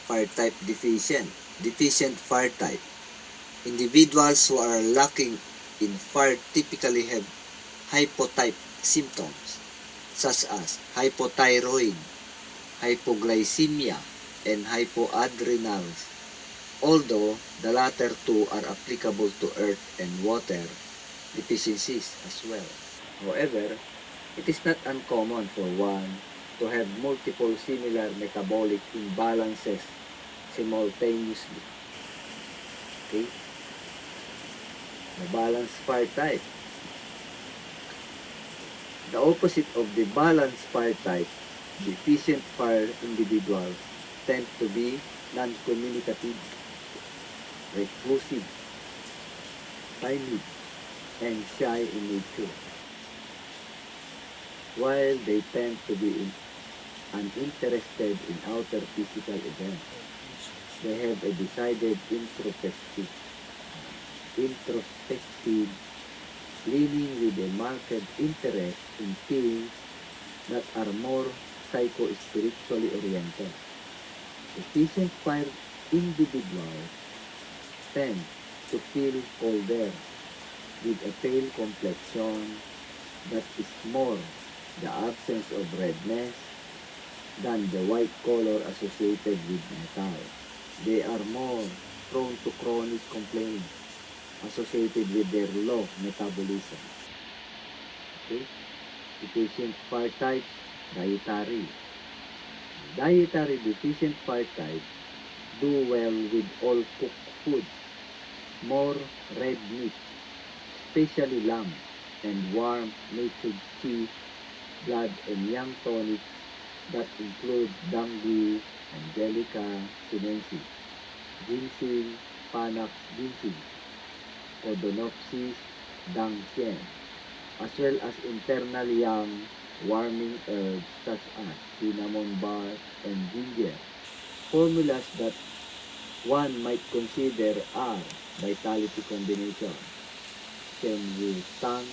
fire type deficient fire type. Individuals who are lacking in fire typically have hypotype symptoms such as hypothyroid, hypoglycemia, and hypoadrenals, although the latter two are applicable to earth and water deficiencies as well. However, it is not uncommon for one to have multiple similar metabolic imbalances simultaneously. Okay? The balanced fire type. The opposite of the balanced fire type, deficient fire individuals tend to be non-communicative, reclusive, timid, and shy in nature. While they tend to be uninterested in outer physical events, they have a decided introspective leaning with a marked interest in things that are more psycho-spiritually oriented. Efficient fire individuals tend to feel colder with a pale complexion that is more the absence of redness than the white color associated with metal. They are more prone to chronic complaints associated with their low metabolism. Okay? Deficient fire type, dietary. Dietary deficient fire type do well with all cooked food, more red meat, especially lamb, and warm natured cheese, blood, and young tonics that include damgui, angelica sinensis, ginseng, panax ginseng, Codonopsis dangshen, as well as internal young warming herbs such as cinnamon bark and ginger. Formulas that one might consider are vitality combination, Shenwu Tang,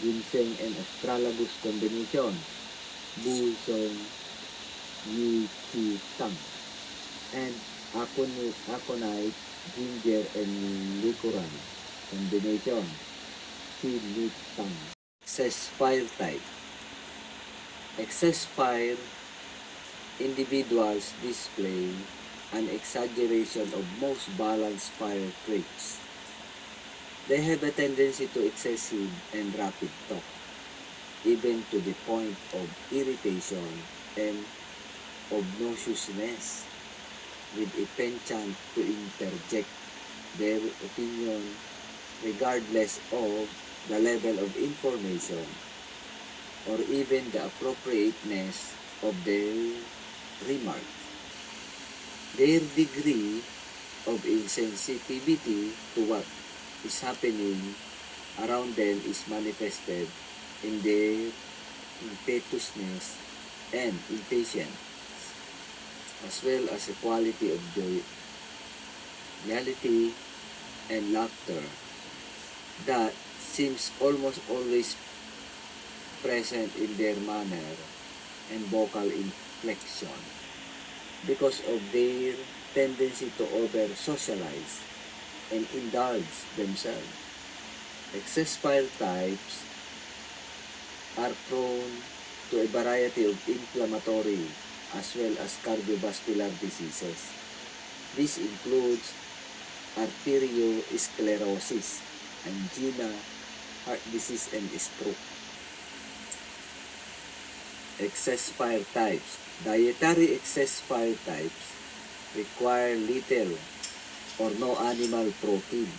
ginseng and astragalus combination, Busong Yi Qi Tang, and aconite, ginger and liquoran combination, Qi Tang. Excess fire type. Excess fire individuals display an exaggeration of most balanced fire traits. They have a tendency to excessive and rapid talk, even to the point of irritation and obnoxiousness, with a penchant to interject their opinion regardless of the level of information or even the appropriateness of their remarks. Their degree of insensitivity to what is happening around them is manifested in their impetuousness and impatience, as well as a quality of joviality and laughter that seems almost always present in their manner and vocal inflection because of their tendency to over-socialize and indulge themselves. Excess fire types are prone to a variety of inflammatory as well as cardiovascular diseases. This includes arteriosclerosis, angina, heart disease, and stroke. Excess fire types. Dietary excess fire types require little or no animal protein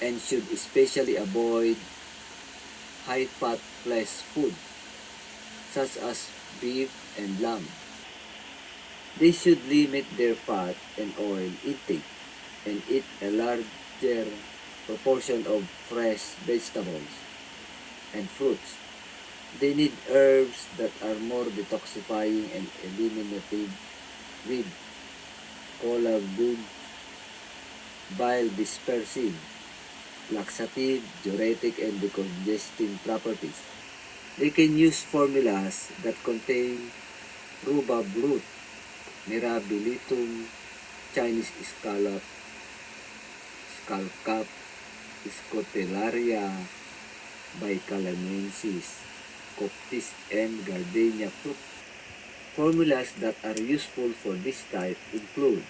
and should especially avoid high-fat flesh food such as beef and lamb. They should limit their fat and oil intake and eat a larger proportion of fresh vegetables and fruits. They need herbs that are more detoxifying and eliminative with cholagogue, bile dispersive, laxative, diuretic, and decongesting properties. They can use formulas that contain rhubarb root, Mirabilitum, Chinese scallop, skullcap, Scotellaria bicalensis, Coptis, and Gardenia fruit. Formulas that are useful for this type include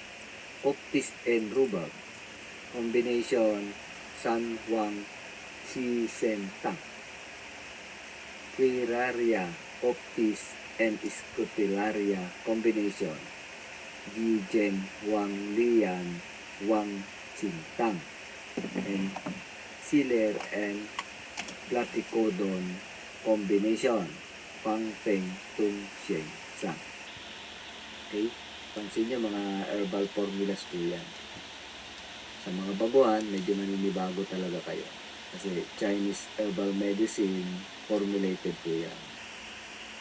Coptis and rhubarb, combination San Juan Sisentang, Quiraria, Coptis, and Scotellaria combination Dijen Wang Lian Wang Chintang, and Siller and Platicodon combination Pang Feng Tung Sheng Sang. Okay? Pansin nyo, mga herbal formulas po yan. Sa mga baguhan, medyo maninibago talaga kayo. Kasi Chinese herbal medicine formulated po yan.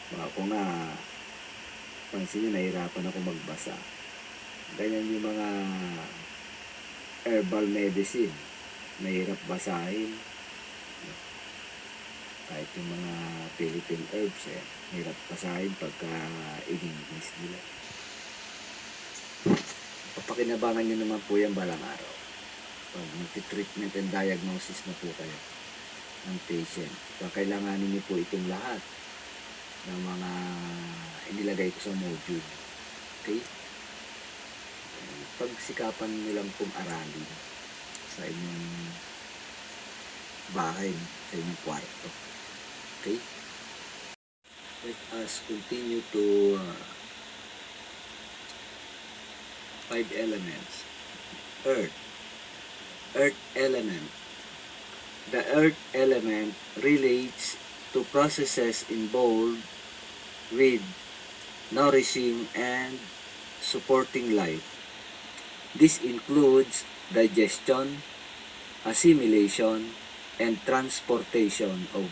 Ako nga, pansin nyo, nahirapan ako magbasa. Ganyan yung mga herbal medicine. Mahirap basahin. Kahit yung mga Philippine herbs, hirap basahin pagka in-English nila. Papakinabangan nyo naman po yan balang araw. Pag magti-treatment and diagnosis na po kayo ng patient. Kailanganin nyo po itong lahat ng mga inilagay ko sa module. Okay? Pagsikapan nyo lang pong aralin sa inyong bahay, sa inyong kwarto. Okay? Let us continue to 5 elements. Earth. Earth element. The earth element relates to processes involved with nourishing and supporting life. This includes digestion, assimilation, and transportation of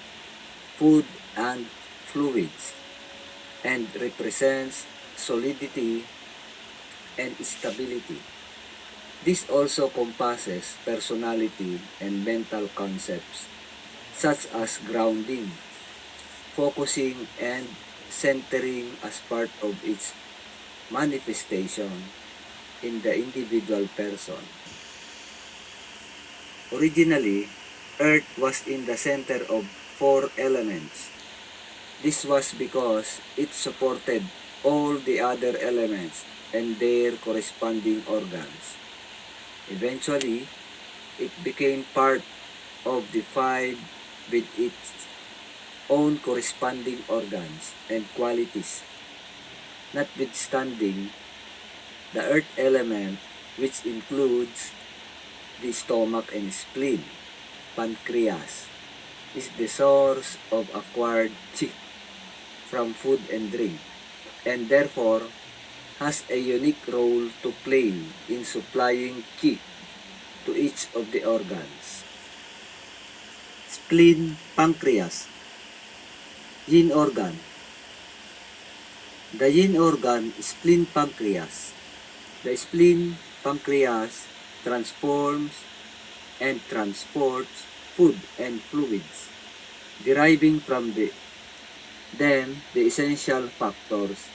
food and fluids, and represents solidity and stability. This also compasses personality and mental concepts such as grounding, focusing, and centering as part of its manifestation in the individual person. Originally, Earth was in the center of 4 elements. This was because it supported all the other elements and their corresponding organs. Eventually, it became part of the 5 with its own corresponding organs and qualities. Notwithstanding, the earth element, which includes the stomach and spleen, pancreas, is the source of acquired qi from food and drink, and therefore has a unique role to play in supplying qi to each of the organs. Spleen, pancreas, yin organ. The yin organ, spleen, pancreas. The spleen, pancreas transforms and transports food and fluids, deriving from them the essential factors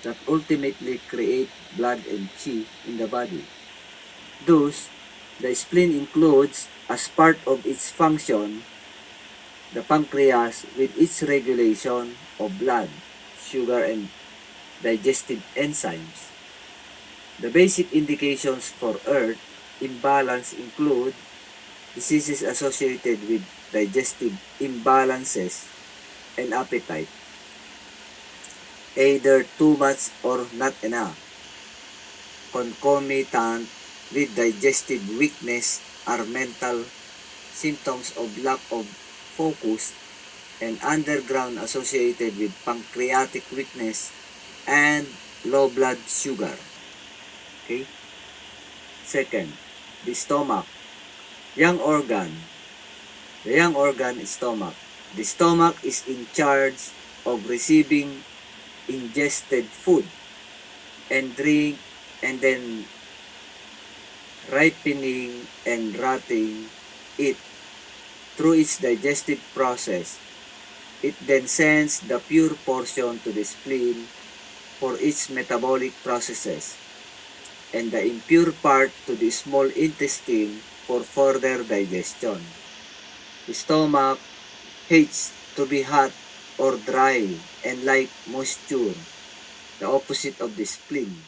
that ultimately create blood and qi in the body. Thus, the spleen includes, as part of its function, the pancreas with its regulation of blood, sugar, and digestive enzymes. The basic indications for earth imbalance include diseases associated with digestive imbalances and appetite, either too much or not enough. Concomitant with digestive weakness are mental symptoms of lack of focus and underground associated with pancreatic weakness and low blood sugar. Okay? Second, the stomach. Young organ. The young organ is stomach. The stomach is in charge of receiving ingested food and drink, and then ripening and rotting it through its digestive process. It then sends the pure portion to the spleen for its metabolic processes, and the impure part to the small intestine for further digestion. The stomach hates to be hot or dry and like moisture, the opposite of the spleen.